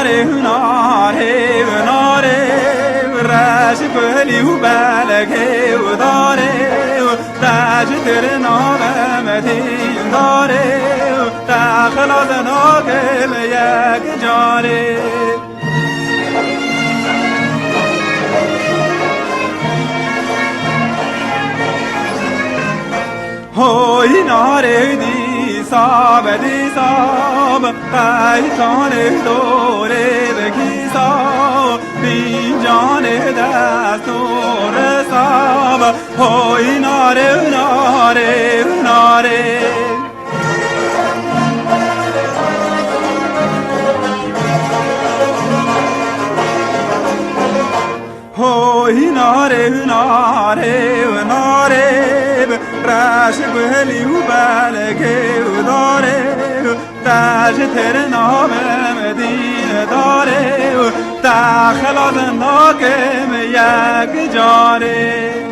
هناره رش بلی و بلگه و داره تاج تر نامتی داره تخلاص ناگل یک جاره هوی ناره دی ساب قیتان دوره بکی ساب بی جان دستور ساب هوی ناره هوی ناره رش بلی و بلگه و داره تاج تر نام مدینه داره تخلاص ناکم یک جاره